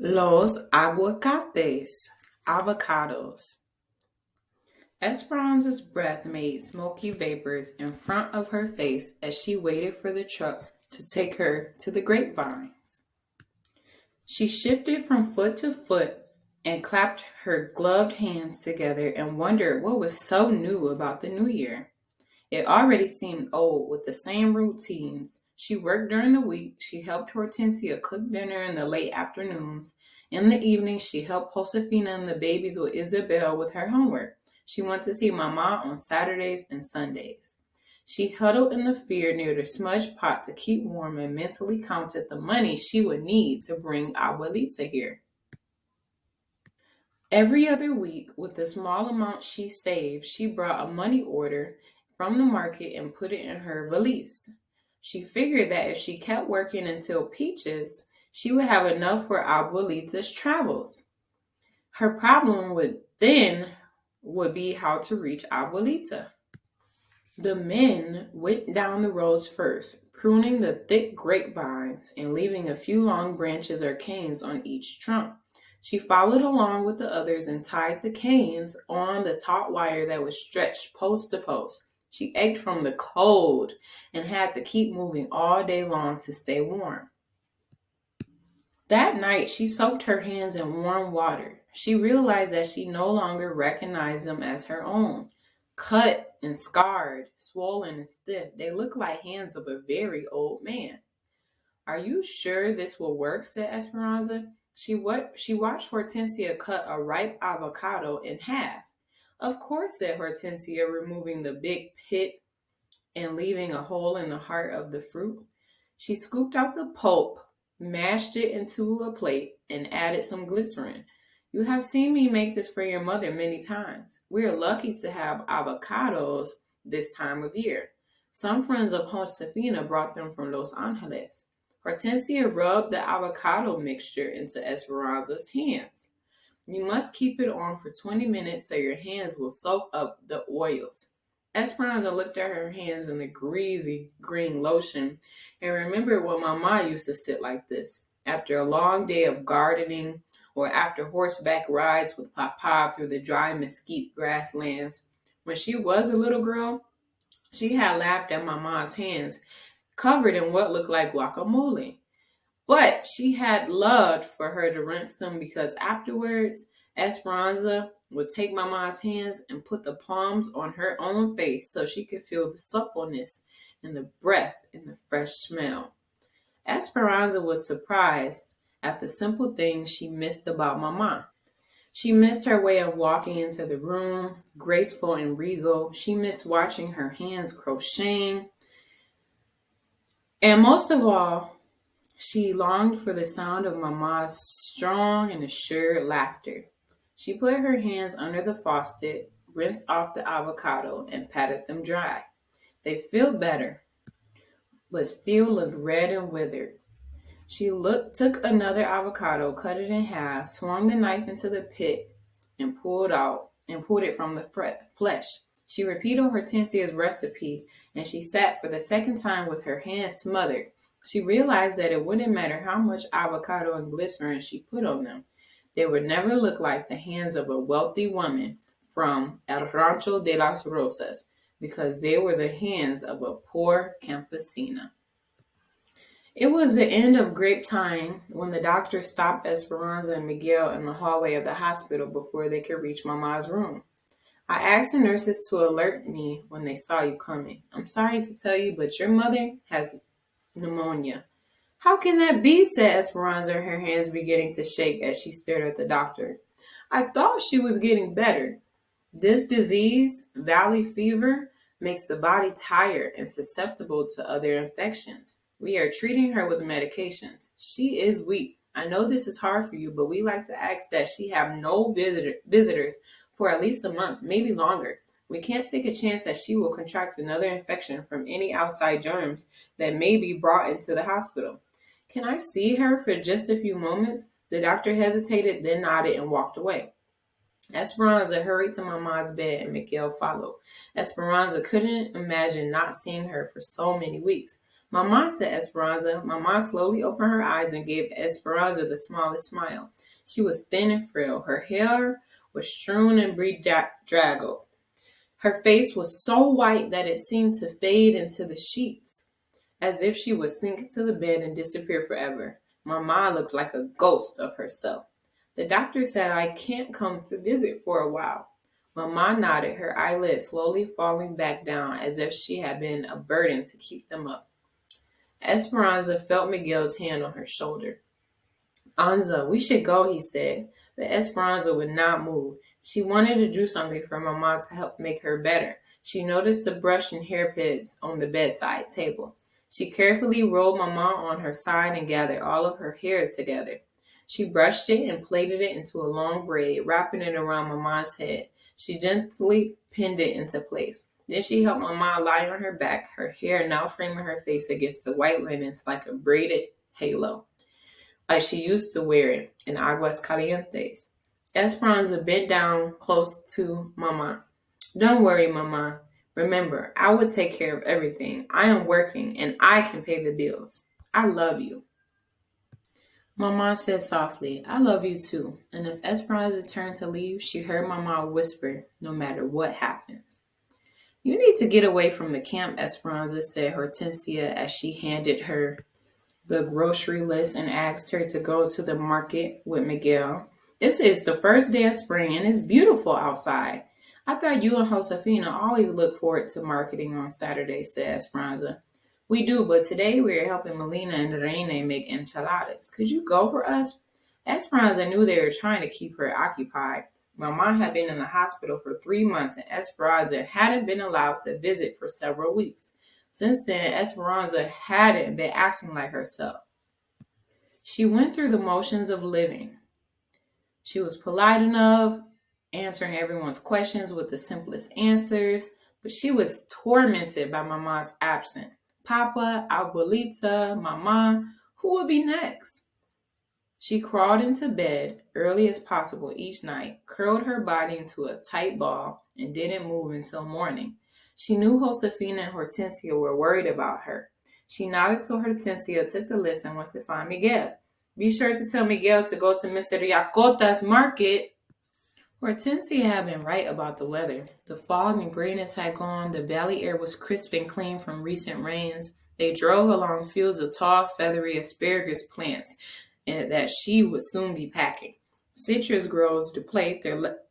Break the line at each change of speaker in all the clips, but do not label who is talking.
Los aguacates, avocados. Esperanza's breath made smoky vapors in front of her face as she waited for the truck to take her to the grapevines. She shifted from foot to foot and clapped her gloved hands together and wondered what was so new about the new year. It already seemed old with the same routines. She worked during the week. She helped Hortensia cook dinner in the late afternoons. In the evening, she helped Josefina and the babies with Isabel with her homework. She went to see Mama on Saturdays and Sundays. She huddled in the fear near the smudge pot to keep warm and mentally counted the money she would need to bring Abuelita here. Every other week, with the small amount she saved, she brought a money order from the market and put it in her valise. She figured that if she kept working until Peaches, she would have enough for Abuelita's travels. Her problem would be how to reach Abuelita. The men went down the rows first, pruning the thick grapevines and leaving a few long branches or canes on each trunk. She followed along with the others and tied the canes on the taut wire that was stretched post to post. She ached from the cold and had to keep moving all day long to stay warm. That night, she soaked her hands in warm water. She realized that she no longer recognized them as her own. Cut and scarred, swollen and stiff, they looked like hands of a very old man. Are you sure this will work? Said Esperanza. She watched Hortensia cut a ripe avocado in half. Of course, said Hortensia, removing the big pit and leaving a hole in the heart of the fruit. She scooped out the pulp, mashed it into a plate, and added some glycerin. You have seen me make this for your mother many times. We are lucky to have avocados this time of year. Some friends of Josefina brought them from Los Angeles. Hortensia rubbed the avocado mixture into Esperanza's hands. You must keep it on for 20 minutes so your hands will soak up the oils. Esperanza looked at her hands in the greasy green lotion and remembered when Mama used to sit like this after a long day of gardening or after horseback rides with Papa through the dry mesquite grasslands. When she was a little girl, she had laughed at Mama's hands covered in what looked like guacamole. But she had loved for her to rinse them because afterwards, Esperanza would take Mama's hands and put the palms on her own face so she could feel the suppleness and the breath and the fresh smell. Esperanza was surprised at the simple things she missed about Mama. She missed her way of walking into the room, graceful and regal. She missed watching her hands crocheting. And most of all, she longed for the sound of Mama's strong and assured laughter. She put her hands under the faucet, rinsed off the avocado, and patted them dry. They felt better, but still looked red and withered. Took another avocado, cut it in half, swung the knife into the pit, and pulled it from the flesh. She repeated Hortensia's recipe, and she sat for the second time with her hands smothered. She realized that it wouldn't matter how much avocado and glycerin she put on them. They would never look like the hands of a wealthy woman from El Rancho de las Rosas because they were the hands of a poor campesina. It was the end of grape time when the doctor stopped Esperanza and Miguel in the hallway of the hospital before they could reach Mama's room. I asked the nurses to alert me when they saw you coming. I'm sorry to tell you, but your mother has pneumonia. How can that be? Said Esperanza, her hands beginning to shake as she stared at the doctor. I thought she was getting better. This disease, valley fever, makes the body tired and susceptible to other infections. We are treating her with medications. She is weak. I know this is hard for you, but we like to ask that she have no visitors for at least a month, maybe longer. We can't take a chance that she will contract another infection from any outside germs that may be brought into the hospital. Can I see her for just a few moments? The doctor hesitated, then nodded and walked away. Esperanza hurried to Mama's bed and Miguel followed. Esperanza couldn't imagine not seeing her for so many weeks. Mama, said Esperanza. Mama slowly opened her eyes and gave Esperanza the smallest smile. She was thin and frail. Her hair was strewn and bedraggled. Her face was so white that it seemed to fade into the sheets, as if she would sink into the bed and disappear forever. Mama looked like a ghost of herself. The doctor said I can't come to visit for a while. Mama nodded, her eyelids slowly falling back down as if she had been a burden to keep them up. Esperanza felt Miguel's hand on her shoulder. Anza, we should go, he said. But Esperanza would not move. She wanted to do something for Mama to help make her better. She noticed the brush and hairpins on the bedside table. She carefully rolled Mama on her side and gathered all of her hair together. She brushed it and plaited it into a long braid, wrapping it around Mama's head. She gently pinned it into place. Then she helped Mama lie on her back, her hair now framing her face against the white linens like a braided halo, like she used to wear it in Aguascalientes. Esperanza bent down close to Mama. Don't worry, Mama. Remember, I will take care of everything. I am working and I can pay the bills. I love you. Mama said softly, I love you too. And as Esperanza turned to leave, she heard Mama whisper, no matter what happens. You need to get away from the camp, Esperanza, said Hortensia as she handed her the grocery list and asked her to go to the market with Miguel. This is the first day of spring and it's beautiful outside. I thought you and Josefina always look forward to marketing on Saturday, said Esperanza. We do, but today we are helping Melina and Reine make enchiladas. Could you go for us? Esperanza knew they were trying to keep her occupied. Mama had been in the hospital for 3 months and Esperanza hadn't been allowed to visit for several weeks. Since then, Esperanza hadn't been acting like herself. She went through the motions of living. She was polite enough, answering everyone's questions with the simplest answers, but she was tormented by Mama's absence. Papa, Abuelita, Mama, who would be next? She crawled into bed early as possible each night, curled her body into a tight ball, and didn't move until morning. She knew Josefina and Hortensia were worried about her. She nodded to Hortensia, took the list, and went to find Miguel. Be sure to tell Miguel to go to Mr. Yacota's market. Hortensia had been right about the weather. The fog and grayness had gone. The valley air was crisp and clean from recent rains. They drove along fields of tall, feathery asparagus plants that she would soon be packing. Citrus groves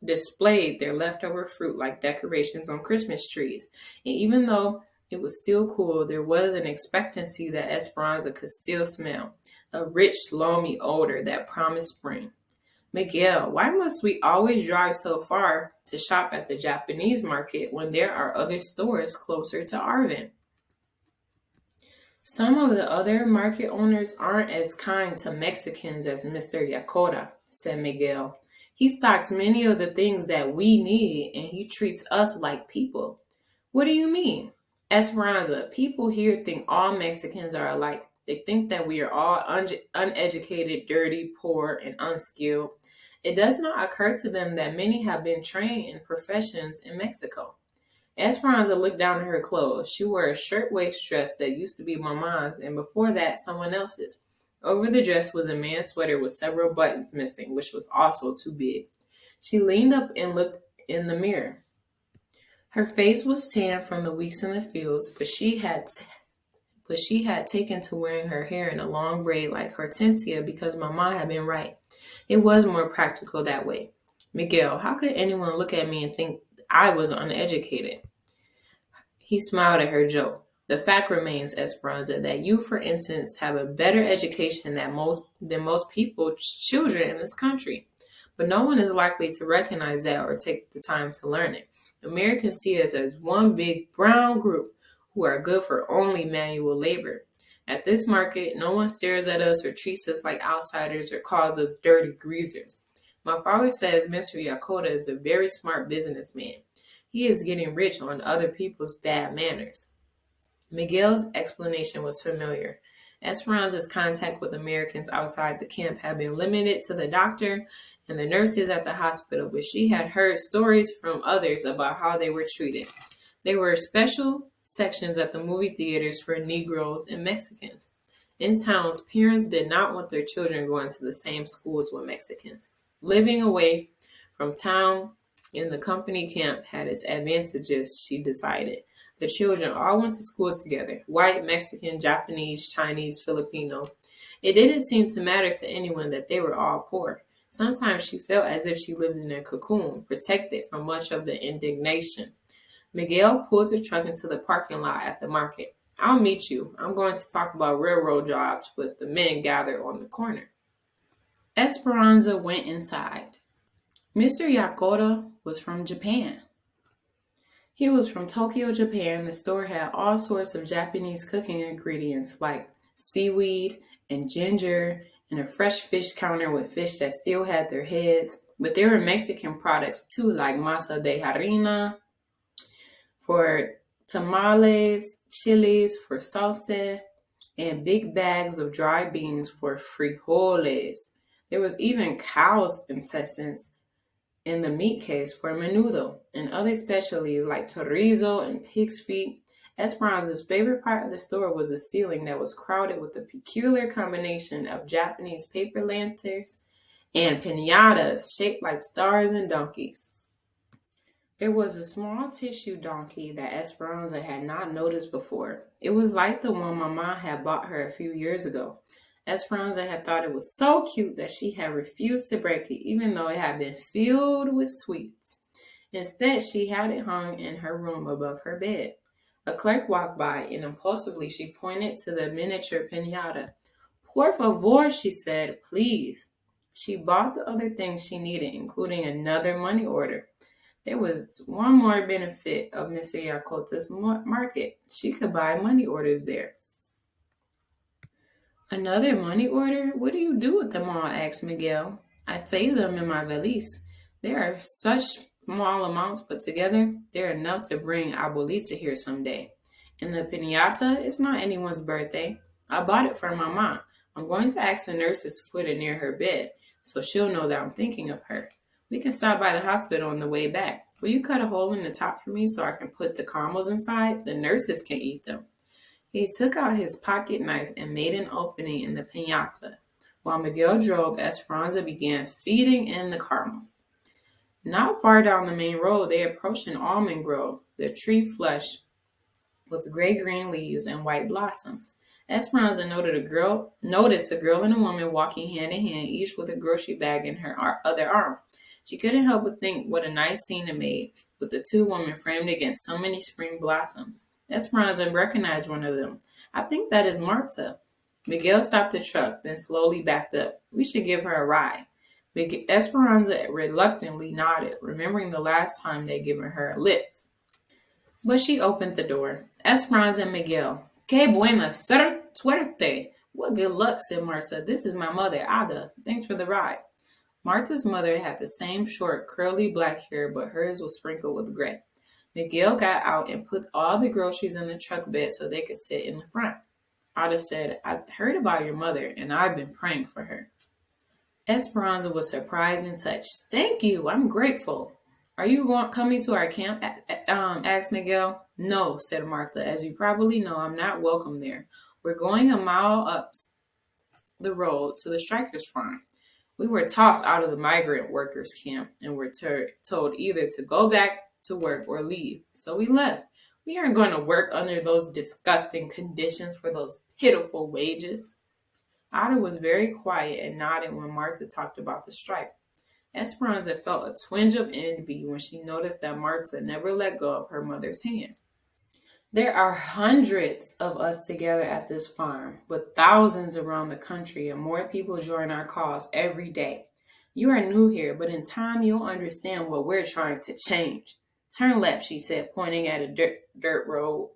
displayed their leftover fruit like decorations on Christmas trees. And even though it was still cool, there was an expectancy that Esperanza could still smell, a rich, loamy odor that promised spring. Miguel, why must we always drive so far to shop at the Japanese market when there are other stores closer to Arvin? Some of the other market owners aren't as kind to Mexicans as Mr. Yacota, said Miguel. He stocks many of the things that we need and he treats us like people. What do you mean? Esperanza, people here think all Mexicans are alike. They think that we are all uneducated, dirty, poor, and unskilled. It does not occur to them that many have been trained in professions in Mexico. Esperanza looked down at her clothes. She wore a shirtwaist dress that used to be Mama's, and before that, someone else's. Over the dress was a man's sweater with several buttons missing, which was also too big. She leaned up and looked in the mirror. Her face was tan from the weeks in the fields, but she had taken to wearing her hair in a long braid like Hortensia because Mama had been right. It was more practical that way. Miguel, how could anyone look at me and think I was uneducated? He smiled at her joke. The fact remains, Esperanza, that you, for instance, have a better education than most children in this country. But no one is likely to recognize that or take the time to learn it. Americans see us as one big brown group who are good for only manual labor. At this market, no one stares at us or treats us like outsiders or calls us dirty greasers. My father says Mr. Yacota is a very smart businessman. He is getting rich on other people's bad manners. Miguel's explanation was familiar. Esperanza's contact with Americans outside the camp had been limited to the doctor and the nurses at the hospital, but she had heard stories from others about how they were treated. They were sections at the movie theaters for Negroes and Mexicans. In towns, parents did not want their children going to the same schools with Mexicans. Living away from town in the company camp had its advantages, she decided. The children all went to school together: white, Mexican, Japanese, Chinese, Filipino. It didn't seem to matter to anyone that they were all poor. Sometimes she felt as if she lived in a cocoon, protected from much of the indignation. Miguel pulled the truck into the parking lot at the market. I'll meet you. I'm going to talk about railroad jobs with the men gathered on the corner. Esperanza went inside. Mr. Yakota was from Japan. He was from Tokyo, Japan. The store had all sorts of Japanese cooking ingredients like seaweed and ginger and a fresh fish counter with fish that still had their heads. But there were Mexican products too, like masa de harina for tamales, chilies for salsa, and big bags of dry beans for frijoles. There was even cow's intestines in the meat case for menudo, and other specialties like chorizo and pig's feet. Esperanza's favorite part of the store was the ceiling that was crowded with a peculiar combination of Japanese paper lanterns and piñatas shaped like stars and donkeys. There was a small tissue donkey that Esperanza had not noticed before. It was like the one Mama had bought her a few years ago. Esperanza had thought it was so cute that she had refused to break it, even though it had been filled with sweets. Instead, she had it hung in her room above her bed. A clerk walked by, and impulsively she pointed to the miniature piñata. Por favor, she said, please. She bought the other things she needed, including another money order. There was one more benefit of Mr. Yakota's market. She could buy money orders there. Another money order? What do you do with them all? Asked Miguel. I save them in my valise. There are such small amounts, but together they're enough to bring Abuelita here someday. And the piñata is not anyone's birthday. I bought it for Mama. I'm going to ask the nurses to put it near her bed, so she'll know that I'm thinking of her. We can stop by the hospital on the way back. Will you cut a hole in the top for me so I can put the caramels inside? The nurses can eat them. He took out his pocket knife and made an opening in the piñata. While Miguel drove, Esperanza began feeding in the caramels. Not far down the main road, they approached an almond grove, the tree flushed with gray-green leaves and white blossoms. Esperanza noticed a girl and a woman walking hand in hand, each with a grocery bag in her other arm. She couldn't help but think what a nice scene it made, with the two women framed against so many spring blossoms. Esperanza recognized one of them. I think that is Marta. Miguel stopped the truck, then slowly backed up. We should give her a ride. Esperanza reluctantly nodded, remembering the last time they'd given her a lift. But she opened the door. Esperanza and Miguel. Que buena suerte. What good luck, said Marta. This is my mother, Ada. Thanks for the ride. Marta's mother had the same short, curly black hair, but hers was sprinkled with gray. Miguel got out and put all the groceries in the truck bed so they could sit in the front. Ada said, I heard about your mother, and I've been praying for her. Esperanza was surprised and touched. Thank you, I'm grateful. Are you coming to our camp? Asked Miguel. No, said Martha. As you probably know, I'm not welcome there. We're going a mile up the road to the strikers' farm. We were tossed out of the migrant workers' camp and were told either to go back to work or leave. So we left. We aren't going to work under those disgusting conditions for those pitiful wages. Ada was very quiet and nodded when Martha talked about the strike. Esperanza felt a twinge of envy when she noticed that Marta never let go of her mother's hand. There are hundreds of us together at this farm, with thousands around the country, and more people join our cause every day. You are new here, but in time you'll understand what we're trying to change. Turn left, she said, pointing at a dirt road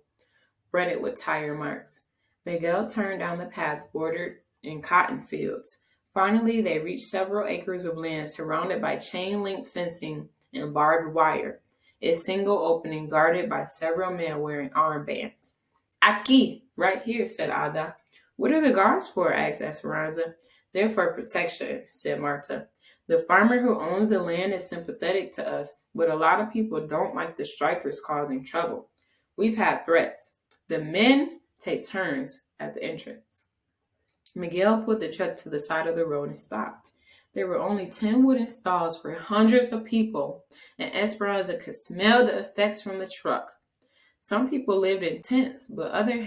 rutted with tire marks. Miguel turned down the path bordered in cotton fields. Finally, they reached several acres of land surrounded by chain-link fencing and barbed wire, a single opening guarded by several men wearing armbands. Aquí, right here, said Ada. What are the guards for? Asked Esperanza. They're for protection, said Marta. The farmer who owns the land is sympathetic to us, but a lot of people don't like the strikers causing trouble. We've had threats. The men take turns at the entrance. Miguel put the truck to the side of the road and stopped. There were only 10 wooden stalls for hundreds of people, and Esperanza could smell the effects from the truck. Some people lived in tents, but others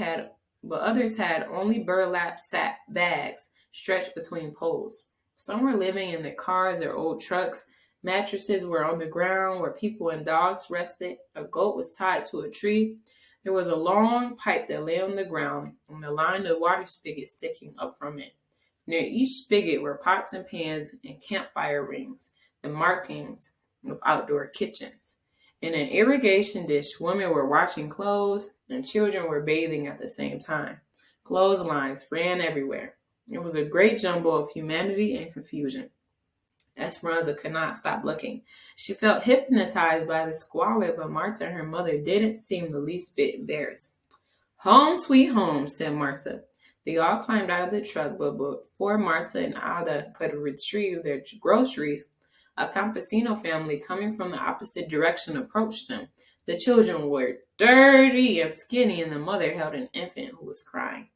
had only burlap sack bags stretched between poles. Some were living in their cars or old trucks. Mattresses were on the ground where people and dogs rested. A goat was tied to a tree. There was a long pipe that lay on the ground, and a line of water spigots sticking up from it. Near each spigot were pots and pans and campfire rings, the markings of outdoor kitchens. In an irrigation dish, women were washing clothes and children were bathing at the same time. Clotheslines ran everywhere. It was a great jumble of humanity and confusion. Esperanza could not stop looking. She felt hypnotized by the squalor, but Marta and her mother didn't seem the least bit embarrassed. Home sweet home, said Marta. They all climbed out of the truck, but before Marta and Ada could retrieve their groceries, a campesino family coming from the opposite direction approached them. The children were dirty and skinny, and the mother held an infant who was crying.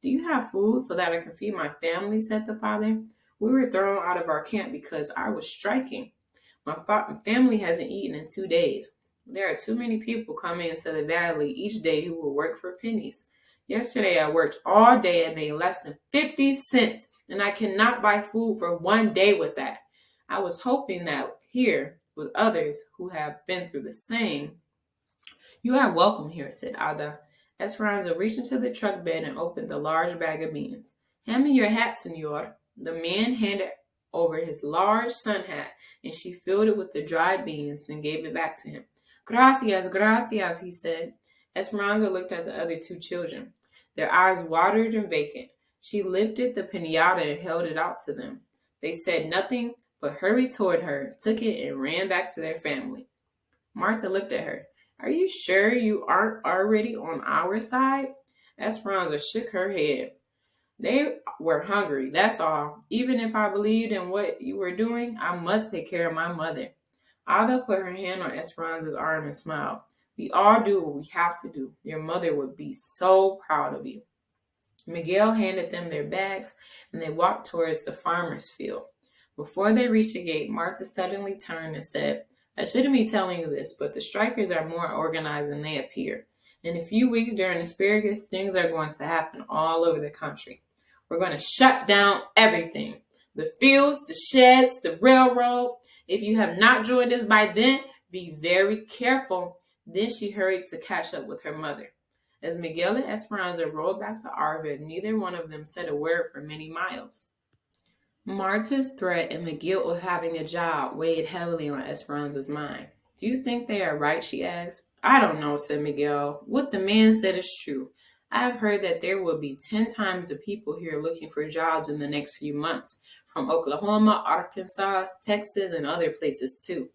Do you have food so that I can feed my family? Said the father. We were thrown out of our camp because I was striking. My family hasn't eaten in 2 days. There are too many people coming into the valley each day who will work for pennies. Yesterday I worked all day and made less than 50 cents, and I cannot buy food for one day with that. I was hoping that here, with others who have been through the same. You are welcome here, said Ada. Esperanza reached into the truck bed and opened the large bag of beans. Hand me your hat, senor. The man handed over his large sun hat, and she filled it with the dried beans, then gave it back to him. Gracias, gracias, he said. Esperanza looked at the other two children. Their eyes watered and vacant. She lifted the pinata and held it out to them. They said nothing, but hurried toward her, took it, and ran back to their family. Marta looked at her. Are you sure you aren't already on our side? Esperanza shook her head. They were hungry, that's all. Even if I believed in what you were doing, I must take care of my mother. Ada put her hand on Esperanza's arm and smiled. We all do what we have to do. Your mother would be so proud of you. Miguel handed them their bags, and they walked towards the farmer's field. Before they reached the gate, Marta suddenly turned and said, I shouldn't be telling you this, but the strikers are more organized than they appear. In a few weeks during asparagus, things are going to happen all over the country. We're going to shut down everything. The fields, the sheds, the railroad. If you have not joined us by then, be very careful. Then she hurried to catch up with her mother. As Miguel and Esperanza rode back to Arvid, neither one of them said a word for many miles. Marta's threat and the guilt of having a job weighed heavily on Esperanza's mind. Do you think they are right, she asked. I don't know, said Miguel. What the man said is true. I have heard that there will be 10 times the people here looking for jobs in the next few months, from Oklahoma, Arkansas, Texas, and other places too.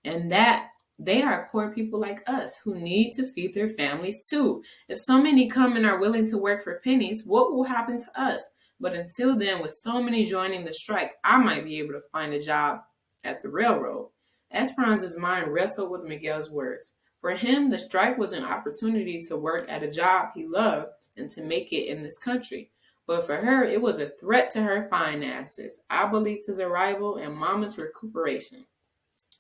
And that they are poor people like us who need to feed their families too. If so many come and are willing to work for pennies, what will happen to us? But until then, with so many joining the strike, I might be able to find a job at the railroad. Esperanza's mind wrestled with Miguel's words. For him, the strike was an opportunity to work at a job he loved and to make it in this country. But for her, it was a threat to her finances, Abuelita's arrival, and Mama's recuperation.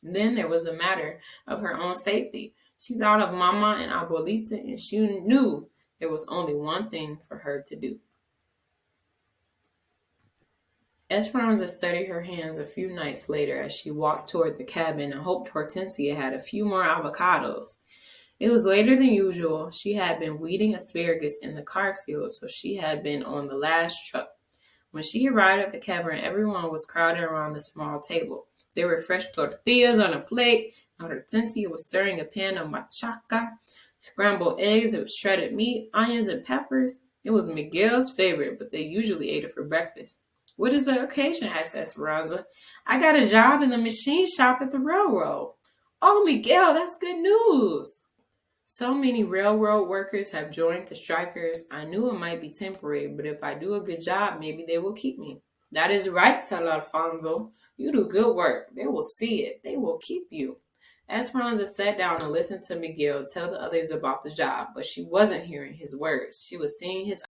Then there was the matter of her own safety. She thought of Mama and Abuelita, and she knew there was only one thing for her to do. Esperanza studied her hands a few nights later as she walked toward the cabin and hoped Hortensia had a few more avocados. It was later than usual. She had been weeding asparagus in the car field, so she had been on the last truck. When she arrived at the cavern, everyone was crowded around the small table. There were fresh tortillas on a plate, and Hortensia was stirring a pan of machaca, scrambled eggs with shredded meat, onions, and peppers. It was Miguel's favorite, but they usually ate it for breakfast. What is the occasion? Asked Esperanza. I got a job in the machine shop at the railroad. Oh, Miguel, that's good news. So many railroad workers have joined the strikers. I knew it might be temporary, but if I do a good job, maybe they will keep me. That is right, said Alfonso. You do good work. They will see it. They will keep you. Esperanza sat down and listened to Miguel tell the others about the job, but she wasn't hearing his words. She was seeing his